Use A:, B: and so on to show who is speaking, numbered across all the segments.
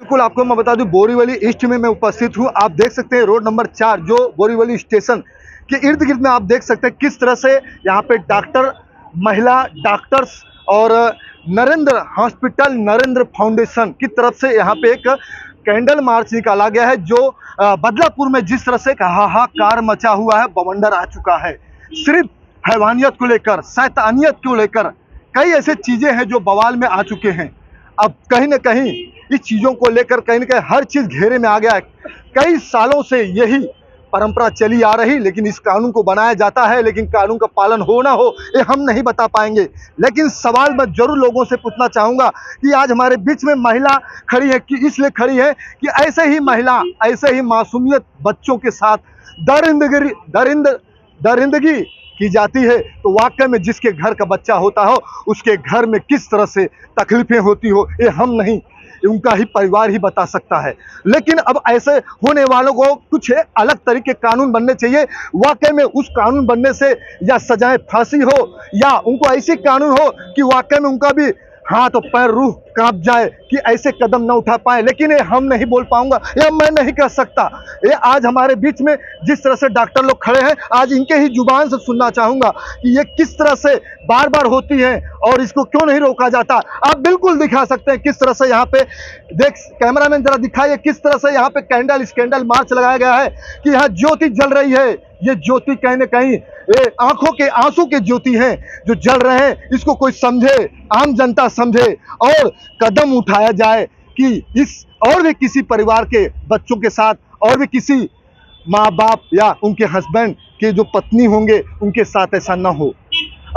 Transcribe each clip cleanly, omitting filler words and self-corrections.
A: बिल्कुल आपको मैं बता दूं, बोरीवली ईस्ट में मैं उपस्थित हूं। आप देख सकते हैं रोड नंबर 4 जो बोरीवली स्टेशन के इर्द गिर्द में आप देख सकते हैं किस तरह से यहाँ पे डॉक्टर, महिला डॉक्टर्स और नरेंद्र हॉस्पिटल, नरेंद्र फाउंडेशन की तरफ से यहाँ पे एक कैंडल मार्च निकाला गया है। जो बदलापुर में जिस तरह से हाहाकार मचा हुआ है, बवंडर आ चुका है। सिर्फ हैवानियत को लेकर, शैतानियत को लेकर कई ऐसे चीजें हैं जो बवाल में आ चुके हैं। अब कहीं ना कहीं इस चीजों को लेकर कहीं ना कहीं हर चीज घेरे में आ गया है। कई सालों से यही परंपरा चली आ रही, लेकिन इस कानून को बनाया जाता है, लेकिन कानून का पालन हो ना हो ये हम नहीं बता पाएंगे। लेकिन सवाल मैं जरूर लोगों से पूछना चाहूंगा कि आज हमारे बीच में महिला खड़ी है कि इसलिए खड़ी है कि ऐसे ही महिला, ऐसे ही मासूमियत बच्चों के साथ दरिंदगी की जाती है, तो वाकई में जिसके घर का बच्चा होता हो उसके घर में किस तरह से तकलीफें होती हो ये हम नहीं, उनका ही परिवार ही बता सकता है। लेकिन अब ऐसे होने वालों को कुछ अलग तरीके कानून बनने चाहिए। वाकई में उस कानून बनने से या सजाएं फांसी हो या उनको ऐसे कानून हो कि वाकई में उनका भी हाथ और पैर, रूह कांप जाए कि ऐसे कदम न उठा पाए। लेकिन ये हम नहीं बोल पाऊंगा, ये मैं नहीं कह सकता। ये आज हमारे बीच में जिस तरह से डॉक्टर लोग खड़े हैं, आज इनके ही जुबान से सुनना चाहूंगा कि ये किस तरह से बार बार होती है और इसको क्यों नहीं रोका जाता। आप बिल्कुल दिखा सकते हैं किस तरह से यहाँ पे, देख कैमरामैन जरा दिखाइए किस तरह से यहाँ पे कैंडल मार्च लगाया गया है कि यहाँ ज्योति जल रही है। ये ज्योति कहीं ना कहीं ये आंखों के आंसू के ज्योति हैं जो जल रहे हैं। इसको कोई समझे, आम जनता समझे और कदम उठाया जाए कि इस और भी किसी परिवार के बच्चों के साथ और भी किसी माँ बाप या उनके हस्बैंड के जो पत्नी होंगे उनके साथ ऐसा ना हो।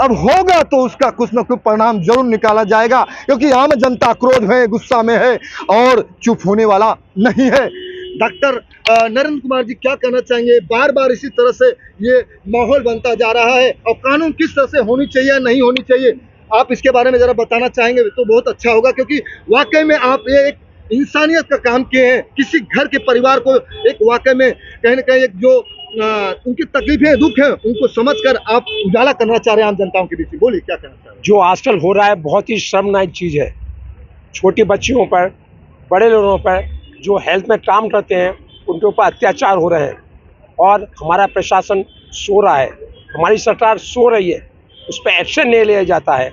A: अब होगा तो उसका कुछ ना कुछ परिणाम जरूर निकाला जाएगा, क्योंकि आम जनता क्रोध में, गुस्सा में है और चुप होने वाला नहीं है। डॉक्टर नरेंद्र कुमार जी क्या कहना चाहेंगे? बार बार इसी तरह से ये माहौल बनता जा रहा है और कानून किस तरह से होनी चाहिए नहीं होनी चाहिए, आप इसके बारे में जरा बताना चाहेंगे तो बहुत अच्छा होगा। क्योंकि वाकई में आप ये एक इंसानियत का काम किए हैं। किसी घर के परिवार को एक वाकई में कहीं ना कहीं एक जो उनकी तकलीफें, दुख है, उनको समझकर आप उजाला करना चाह रहे हैं आम जनताओं के बीच। बोलिए क्या कहना चाह रहे हैं?
B: जो आजकल हो रहा है बहुत ही शर्मनाक चीज़ है। छोटी बच्चियों पर, बड़े लोगों पर जो हेल्थ में काम करते हैं उनके ऊपर अत्याचार हो रहे हैं और हमारा प्रशासन सो रहा है, हमारी सरकार सो रही है, उस पर एक्शन नहीं लिया जाता है।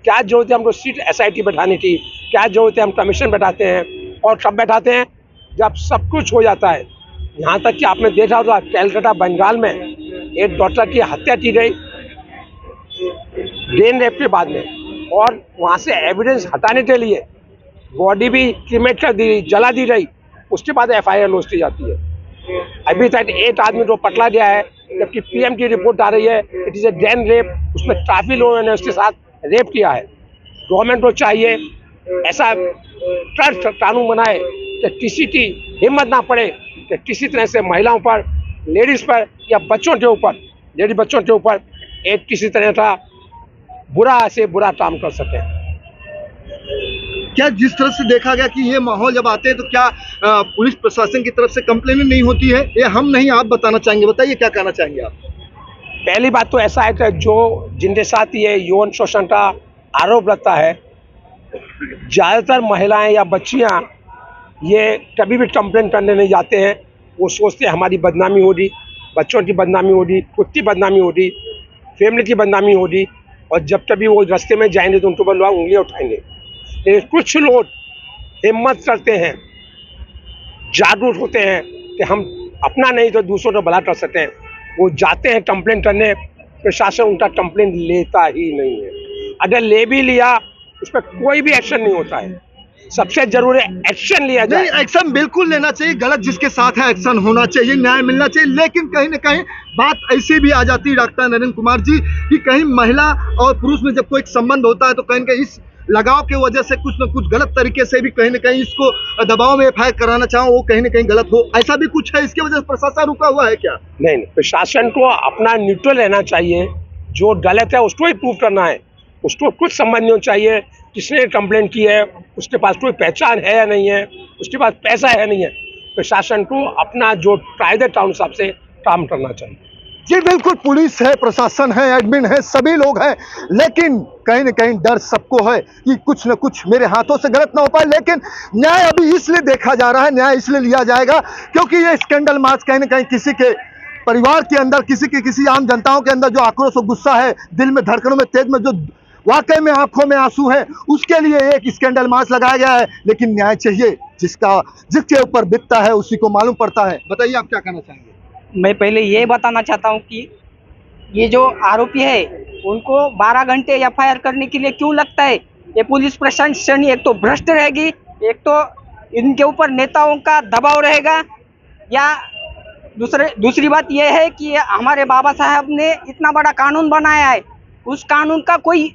B: क्या जरूरत है हमको सीट SIT बैठाने की? क्या जरूरत है हम कमीशन बैठाते हैं और कब बैठाते हैं? जब सब कुछ हो जाता है। यहाँ तक कि आपने देखा होगा कलकत्ता, बंगाल में एक डॉक्टर की हत्या की गई ब्रेन रेप के बाद में, और वहाँ से एविडेंस हटाने के लिए बॉडी भी क्रीमेट कर दी, जला दी गई, उसके बाद FIR लॉन्च की जाती है। अभी तक 8 आदमी को पकड़ा गया है, जबकि PM की रिपोर्ट आ रही है it is a grand rape, उसमें काफ़ी लोगों ने उसके साथ रेप किया है। गवर्नमेंट को चाहिए ऐसा कानून बनाए कि किसी की हिम्मत ना पड़े कि किसी तरह से महिलाओं पर, लेडीज़ पर या बच्चों के ऊपर, लेडीज बच्चों के ऊपर एक किसी तरह का बुरा से बुरा काम कर सके।
A: क्या जिस तरह से देखा गया कि ये माहौल जब आते हैं तो क्या पुलिस प्रशासन की तरफ से कंप्लेन नहीं होती है? ये हम नहीं, आप बताना चाहेंगे, बताइए क्या कहना चाहेंगे आप?
B: पहली बात तो ऐसा है कि जो जिनके साथ ये यौन शोषण का आरोप लगता है, ज़्यादातर महिलाएं या बच्चियां ये कभी भी कंप्लेन करने नहीं जाते हैं। वो सोचते हैं हमारी बदनामी होगी, बच्चों की बदनामी होगी, खुद की बदनामी होगी, फैमिली की बदनामी होगी, और जब कभी वो रास्ते में जाएंगे तो उनके ऊपर लोग उंगलियाँ उठाएंगे। लेकिन कुछ लोग हिम्मत करते हैं, जागरूक होते हैं कि हम अपना नहीं तो दूसरों को भला कर सकते हैं, वो जाते हैं कंप्लेंट करने, प्रशासन उनका कंप्लेंट लेता ही नहीं है। अगर ले भी लिया उस पर कोई भी एक्शन नहीं होता है। सबसे जरूरी एक्शन लिया जाए।
A: नहीं, एक्शन बिल्कुल लेना चाहिए, गलत जिसके साथ है एक्शन होना चाहिए, न्याय मिलना चाहिए। लेकिन कहीं ना कहीं बात ऐसी भी आ जाती है डॉक्टर नरेंद्र कुमार जी कि कहीं महिला और पुरुष में जब कोई संबंध होता है तो कहीं ना कहीं इस लगाव की वजह से कुछ न कुछ गलत तरीके से भी कहीं ना कहीं इसको दबाव में FIR कराना चाहो, वो कहीं ना कहीं गलत हो, ऐसा भी कुछ है। इसकी वजह से प्रशासन रुका हुआ है क्या?
B: नहीं, प्रशासन को अपना न्यूट्रल रहना चाहिए। जो गलत है उसको ही प्रूव करना है, उसको कुछ समझ नहीं चाहिए किसने कंप्लेंट की है, उसके पास कोई पहचान है या नहीं है, उसके पास पैसा है नहीं है। प्रशासन को अपना जो कायदे कानून हिसाब से काम करना चाहिए।
A: जी बिल्कुल, पुलिस है, प्रशासन है, एडमिन है, सभी लोग हैं, लेकिन कहीं न कहीं डर सबको है कि कुछ न कुछ मेरे हाथों से गलत ना हो पाए। लेकिन न्याय अभी इसलिए देखा जा रहा है, न्याय इसलिए लिया जाएगा क्योंकि ये स्कैंडल मार्च कहीं न कहीं किसी के परिवार के अंदर, किसी आम जनताओं के अंदर जो आक्रोश और गुस्सा है, दिल में धड़कनों में तेज में जो वाकई में आंखों में आंसू है, उसके लिए एक स्कैंडल मार्च लगाया गया है। लेकिन न्याय चाहिए, जिसके ऊपर बीतता है उसी को मालूम पड़ता है। बताइए आप क्या कहना चाहेंगे?
C: मैं पहले ये बताना चाहता हूँ कि ये जो आरोपी है उनको 12 घंटे एफआईआर करने के लिए क्यों लगता है? ये पुलिस प्रशासन एक तो भ्रष्ट रहेगी, एक तो इनके ऊपर नेताओं का दबाव रहेगा, या दूसरी बात यह है कि हमारे बाबा साहब ने इतना बड़ा कानून बनाया है, उस कानून का कोई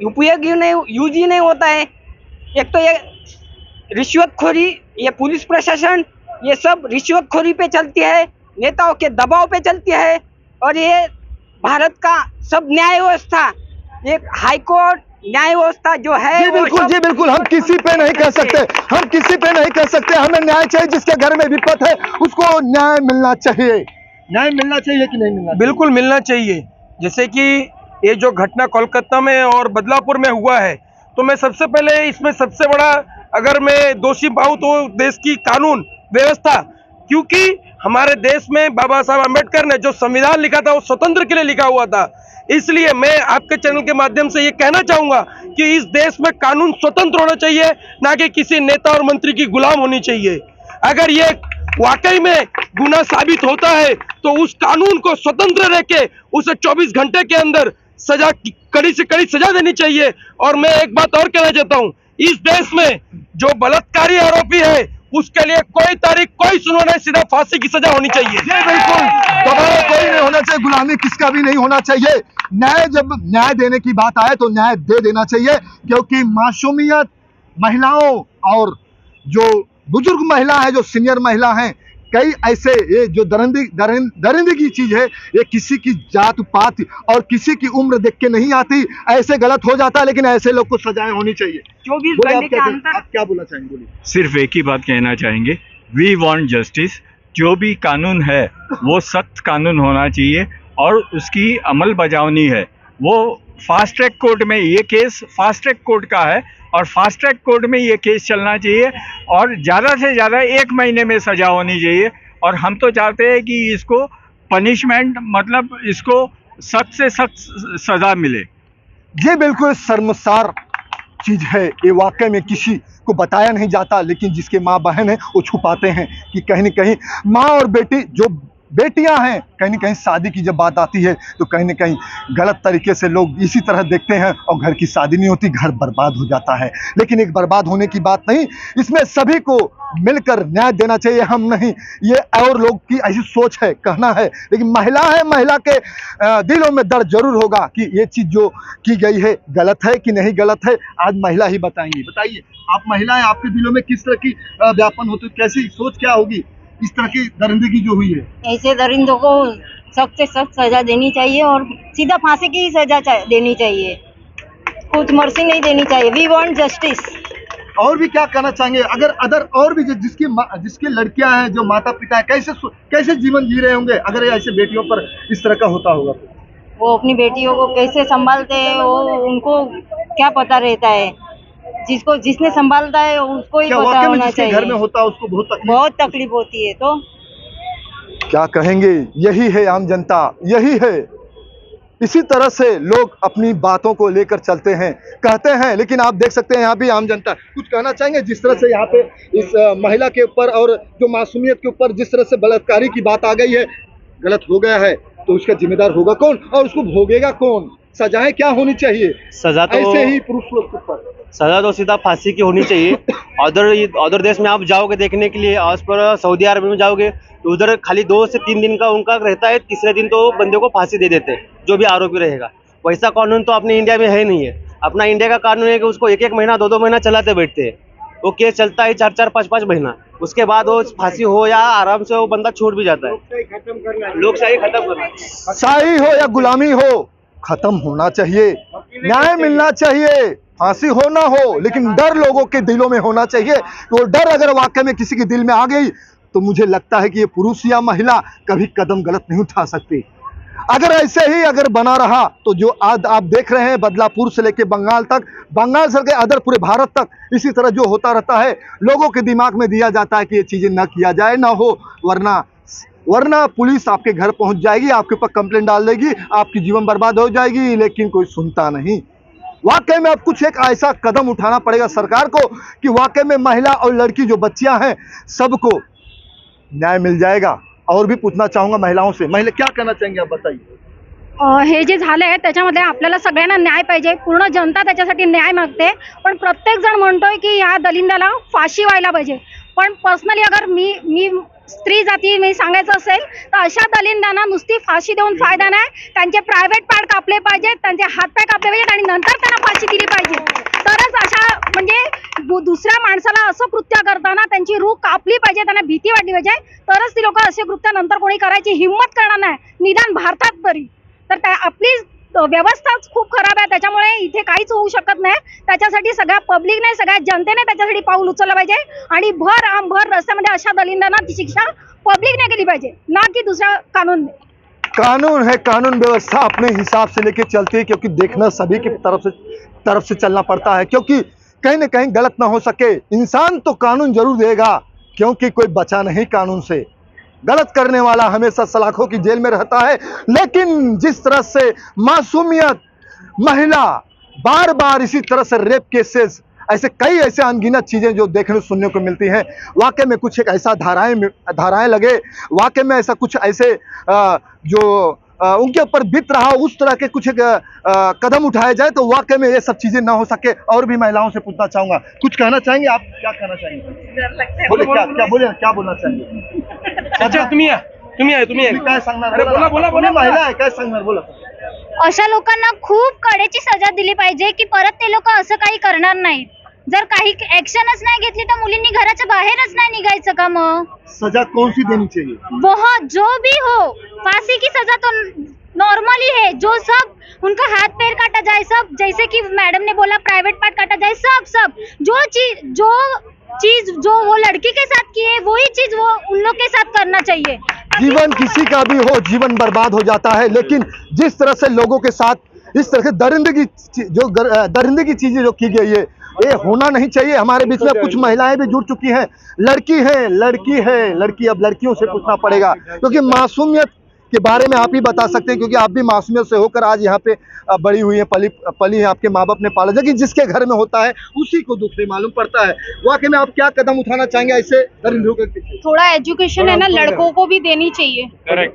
C: उपयोग ही नहीं, यूज ही नहीं होता है। एक तो ये रिश्वतखोरी, ये पुलिस प्रशासन, ये सब रिश्वतखोरी पे चलती है, नेताओं के दबाव पे चलती है, और ये भारत का सब न्याय व्यवस्था, एक हाई कोर्ट न्याय व्यवस्था जो है
A: जी बिल्कुल, हम किसी पे नहीं कह सकते, हमें न्याय चाहिए। जिसके घर में विपत है उसको न्याय मिलना चाहिए। न्याय मिलना चाहिए कि नहीं मिलना चाहिए?
B: बिल्कुल मिलना चाहिए। जैसे कि ये जो घटना कोलकाता में और बदलापुर में हुआ है, तो मैं सबसे पहले इसमें सबसे बड़ा अगर मैं दोषी पाऊँ तो देश की कानून व्यवस्था, क्योंकि हमारे देश में बाबा साहब अम्बेडकर ने जो संविधान लिखा था वो स्वतंत्र के लिए लिखा हुआ था। इसलिए मैं आपके चैनल के माध्यम से ये कहना चाहूंगा कि इस देश में कानून स्वतंत्र होना चाहिए, ना कि किसी नेता और मंत्री की गुलाम होनी चाहिए। अगर ये वाकई में गुनाह साबित होता है तो उस कानून को स्वतंत्र रह के उसे 24 घंटे के अंदर सजा, कड़ी से कड़ी सजा देनी चाहिए। और मैं एक बात और कहना चाहता हूँ, इस देश में जो बलात्कारी आरोपी है उसके लिए कोई तारीख, कोई सुनवाई, सीधा फांसी की सजा होनी चाहिए।
A: जी बिल्कुल, दबाव कोई नहीं होना चाहिए, गुलामी किसका भी नहीं होना चाहिए। जब न्याय देने की बात आए तो न्याय दे देना चाहिए, क्योंकि मासूमियत, महिलाओं और जो बुजुर्ग महिला है, जो सीनियर महिला हैं, कई ऐसे ये जो दरिंदगी चीज है, ये किसी की जात पात और किसी की उम्र देख के नहीं आती। ऐसे गलत हो जाता है, लेकिन ऐसे लोग को सजाएं होनी चाहिए।
C: 24 घंटे के अंदर
A: आप क्या बोलना चाहेंगे? बोलिए।
D: सिर्फ एक ही बात कहना चाहेंगे, वी वांट जस्टिस। जो भी कानून है वो सख्त कानून होना चाहिए और उसकी अमल बजावनी है। वो फास्ट ट्रैक कोर्ट में, ये केस फास्ट ट्रैक कोर्ट का है और फास्ट ट्रैक कोर्ट में ये केस चलना चाहिए और ज़्यादा से ज़्यादा 1 महीने में सज़ा होनी चाहिए। और हम तो चाहते हैं कि इसको पनिशमेंट, मतलब इसको सख्त से सख्त सज़ा मिले।
A: ये बिल्कुल शर्मसार चीज है, ये वाकई में किसी को बताया नहीं जाता, लेकिन जिसके माँ बहन है वो छुपाते हैं कि कहीं न कहीं माँ और बेटी, जो बेटियां हैं, कहीं न कहीं शादी की जब बात आती है तो कहीं न कहीं गलत तरीके से लोग इसी तरह देखते हैं और घर की शादी नहीं होती, घर बर्बाद हो जाता है। लेकिन एक बर्बाद होने की बात नहीं, इसमें सभी को मिलकर न्याय देना चाहिए। हम नहीं, ये और लोग की ऐसी सोच है, कहना है, लेकिन महिला है, महिला के दिलों में दर्द जरूर होगा कि ये चीज़ जो की गई है गलत है कि नहीं गलत है। आज महिला ही बताएंगी। बताइए, आप महिला हैं, आपके दिलों में किस तरह की व्यापन होती, कैसी सोच क्या होगी इस तरह की दरिंदगी जो हुई है?
E: ऐसे दरिंदों को सख्त से सख्त सजा देनी चाहिए और सीधा फांसी की ही सजा देनी चाहिए, कुछ मर्सी नहीं देनी चाहिए। We want justice.
A: और भी क्या कहना चाहेंगे? अगर और भी जिसकी लड़कियां हैं, जो माता पिता है, कैसे जीवन जी रहे होंगे अगर ऐसे बेटियों पर इस तरह का होता होगा?
E: वो अपनी बेटियों को कैसे संभालते हैं, वो उनको क्या पता रहता है। जिसने संभालता है उसको ही पता होना चाहिए।
A: घर में होता है उसको बहुत
E: तकलीफ होती है। तो
A: क्या कहेंगे, यही है आम जनता, यही है। इसी तरह से लोग अपनी बातों को लेकर चलते हैं, कहते हैं, लेकिन आप देख सकते हैं यहाँ भी आम जनता कुछ कहना चाहेंगे। जिस तरह से यहाँ पे इस महिला के ऊपर और जो मासूमियत के ऊपर जिस तरह से बलात्कारी की बात आ गई है, गलत हो गया है तो उसका जिम्मेदार होगा कौन और उसको भोगेगा कौन? सजाएं क्या होनी चाहिए?
F: सजा तो
A: ऐसे ही पुरुष लोग के ऊपर
F: सजा तो सीधा फांसी की होनी चाहिए। अदर देश में आप जाओगे देखने के लिए, आस पर सऊदी अरब में जाओगे तो उधर खाली 2 से 3 दिन का उनका रहता है, तीसरे दिन तो बंदे को फांसी दे देते हैं जो भी आरोपी रहेगा। वैसा कानून तो अपने इंडिया में है नहीं है। अपना इंडिया का कानून है कि उसको 1-1 महीना 2-2 महीना चलाते बैठते हैं। वो केस चलता है 4-4 5-5 महीना, उसके बाद वो फांसी हो या आराम से वो बंदा छूट भी जाता है। लोकशाही खत्म करना,
A: शाही हो या गुलामी हो, खत्म होना चाहिए, न्याय मिलना चाहिए। फांसी हो ना हो, लेकिन डर लोगों के दिलों में होना चाहिए। तो डर अगर वाकई में किसी के दिल में आ गई तो मुझे लगता है कि ये पुरुष या महिला कभी कदम गलत नहीं उठा सकती। अगर ऐसे ही अगर बना रहा तो जो आज आप देख रहे हैं बदलापुर से लेकर बंगाल तक, बंगाल से लेकर अदर पूरे भारत तक इसी तरह जो होता रहता है, लोगों के दिमाग में दिया जाता है कि ये चीजें न किया जाए, ना हो, वरना पुलिस आपके घर पहुंच जाएगी, आपके ऊपर कंप्लेंट डाल देगी, आपकी जीवन बर्बाद हो जाएगी, लेकिन कोई सुनता नहीं। वाकई में अब कुछ एक ऐसा कदम उठाना पड़ेगा सरकार को कि वाकई में महिला और लड़की जो बच्चियां हैं सबको न्याय मिल जाएगा। और भी पूछना चाहूंगा महिलाओं से, महिला क्या कहना चाहेंगे आप बताइए।
G: हे जे झालंय त्याच्यामध्ये आपल्याला सगळ्यांना न्याय पाहिजे, पूर्ण जनता त्याच्यासाठी न्याय मागते, पण प्रत्येक जण म्हणतोय की ह्या दलिंदाला फाशी व्हायला पाहिजे। पण पर्सनली अगर मी स्त्री जाती मी सांगायचं असेल तर अशा दलिंदांना नुसती फाशी देऊन फायदा नाही, त्यांचे प्रायव्हेट पार्ट कापले पाहिजेत, त्यांचे हातपाय कापले पाहिजेत आणि नंतर त्यांना फाशी दिली पाहिजे। तरच अशा म्हणजे दुसऱ्या माणसाला असं कृत्य करताना त्यांची रूह कापली पाहिजे, त्यांना भीती वाटली पाहिजे, तरच ती लोक असे कृत्य नंतर कोणी करायची हिंमत करणार नाही, निदान भारतात तरी। तर आपली व्यवस्थाच खूप खराब आहे, त्याच्यामुळे इथे काहीच होऊ शकत नाही। त्याच्यासाठी सगळ्या पब्लिकने, सगळ्या जनतेने त्याच्यासाठी पाऊल उचललं पाहिजे आणि भर रस्त्यामध्ये अशा दलिंदांना ती शिक्षा पब्लिकने केली पाहिजे, ना की दुसऱ्या कानूनने।
A: कानून है, कानून व्यवस्था अपने हिसाब से लेके चलती है, क्योंकि देखना सभी की तरफ से चलना पड़ता है, क्योंकि कहीं ना कहीं गलत ना हो सके। इंसान तो कानून जरूर देगा, क्योंकि कोई बचा नहीं कानून से। गलत करने वाला हमेशा सलाखों की जेल में रहता है, लेकिन जिस तरह से मासूमियत, महिला, बार बार इसी तरह से रेप केसेस, ऐसे कई ऐसे अनगिनत चीजें जो देखने सुनने को मिलती हैं, वाकई में कुछ एक ऐसा धाराएं लगे, वाकई में ऐसा कुछ ऐसे जो उनके ऊपर बीत रहा उस तरह के कुछ एक कदम उठाए जाए तो वाकई में ये सब चीजें ना हो सके। और भी महिलाओं से पूछना चाहूंगा, कुछ कहना चाहेंगे आप? क्या कहना चाहेंगे? बोले क्या बोलना चाहेंगे?
B: अच्छा तुम्ही
A: काय सांगणार?
B: बोला
A: महिला आहे, काय सांगणार? बोला।
G: अशा लोकांना खूप कडेची सजा दिली पाहिजे की परत ते लोक असं काही करणार नाहीत। जर काही ऍक्शनच नाही घेतली तर मुलींनी घराच्या बाहेरच नाही निघायचं का? मग
A: सजा कौन सी देनी चाहिए?
G: बहुत जो भी हो, फांसी की सजा तो नॉर्मली है, जो सब उनका हाथ पैर काटा जाए, सब जैसे कि मैडम ने बोला प्राइवेट पार्ट काटा जाए, सब जो चीज जो वो लड़की के साथ की है वही चीज वो उन लोग के साथ करना चाहिए।
A: जीवन किसी का भी हो, जीवन बर्बाद हो जाता है, लेकिन जिस तरह से लोगों के साथ इस तरह से दरिंदगी चीजें जो की गई है, ये होना नहीं चाहिए। हमारे बीच में कुछ महिलाएं भी जुड़ चुकी हैं, लड़की अब लड़कियों से पूछना पड़ेगा, क्योंकि मासूमियत के बारे में आप ही बता सकते हैं, क्योंकि आप भी मासूमियत से होकर आज यहाँ पे बड़ी हुई है, पली है, आपके माँ बाप ने पाला, जो कि जिसके घर में होता है उसी को दुख नहीं मालूम पड़ता है। वाकई में आप क्या कदम उठाना चाहेंगे ऐसे दरिंदों के पीछे?
H: थोड़ा एजुकेशन है ना लड़कों को भी देनी चाहिए,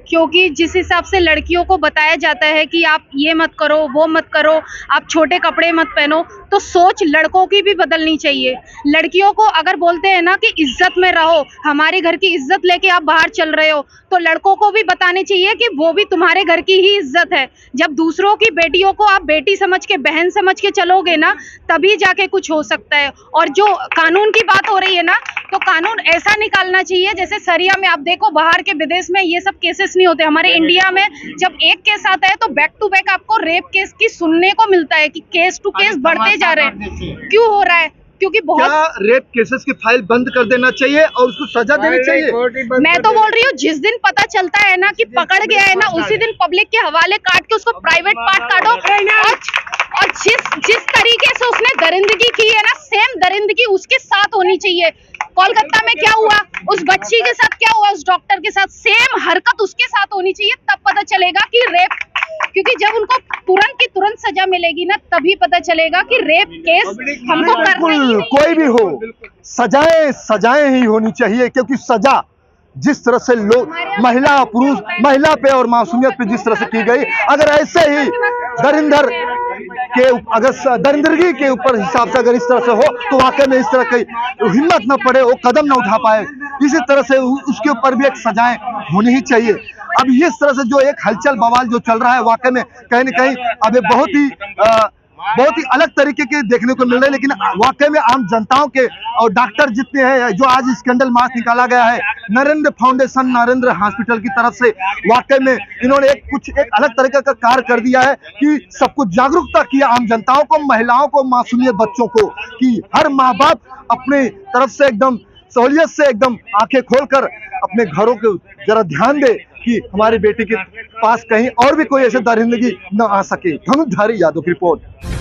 H: क्योंकि जिस हिसाब से लड़कियों को बताया जाता है कि आप ये मत करो, वो मत करो, आप छोटे कपड़े मत पहनो, तो सोच लड़कों की भी बदलनी चाहिए। लड़कियों को अगर बोलते हैं ना कि इज्जत में रहो, हमारे घर की इज्जत लेके आप बाहर चल रहे हो, तो लड़कों को भी बताने चाहिए कि वो भी तुम्हारे घर की ही इज्जत है। जब दूसरों की बेटियों को आप बेटी समझ के, बहन समझ के चलोगे ना, तभी जाके कुछ हो सकता है। और जो कानून की बात हो रही है ना, तो कानून ऐसा निकालना चाहिए जैसे सरिया में आप देखो, बाहर के विदेश में ये सब केसेस नहीं होते। हमारे इंडिया में जब एक केस आता है तो बैक टू बैक आपको रेप केस की सुनने को मिलता है कि केस टू केस बढ़ते जा रहे हैं। क्यों हो रहा है? क्योंकि बहुत
A: रेप केसेस की फाइल बंद कर देना चाहिए और उसको सजा देनी चाहिए।
H: मैं तो बोल रही हूँ जिस दिन पता चलता है ना कि पकड़ गया है ना, उसी दिन पब्लिक के हवाले काट के उसको प्राइवेट पार्ट काटो। और जिस तरीके से उसने दरिंदगी की है ना, सेम दरिंदगी उसके साथ होनी चाहिए। कोलकाता में क्या हुआ, उस बच्ची के साथ क्या हुआ, उस डॉक्टर के साथ सेम हरकत उसके साथ होनी चाहिए। तब पता चलेगा कि रेप, क्योंकि जब उनको तुरंत की तुरंत सजा मिलेगी ना, तभी पता चलेगा कि रेप केस हमको करना ही नहीं।
A: कोई भी हो, सजाएं ही होनी चाहिए, क्योंकि सजा जिस तरह से लोग महिला पुरुष, महिला पे और मासूमियत पे जिस तरह से की गई, अगर ऐसे ही दरिंदगी के ऊपर हिसाब से अगर इस तरह से हो तो वाकई में इस तरह की हिम्मत न पड़े, वो कदम न उठा पाए। इसी तरह से उसके ऊपर भी एक सजाएं होनी ही चाहिए। अब इस तरह से जो एक हलचल बवाल जो चल रहा है, वाकई में कहीं न कहीं अब बहुत ही अलग तरीके के देखने को मिल रहे हैं, लेकिन वाकई में आम जनताओं के और डॉक्टर जितने हैं, जो आज स्कैंडल मार्च निकाला गया है नरेंद्र फाउंडेशन, नरेंद्र हॉस्पिटल की तरफ से, वाकई में इन्होंने एक अलग तरीके का कार्य कर दिया है कि सबको जागरूकता किया, आम जनताओं को, महिलाओं को, मासूमियत बच्चों को, कि हर माँ बाप अपने तरफ से एकदम सहूलियत से एकदम आंखें खोलकर अपने घरों को जरा ध्यान दे, कि हमारी बेटी के पास कहीं और भी कोई ऐसे दरिंदगी न आ सके। धनुष धारी यादव की रिपोर्ट।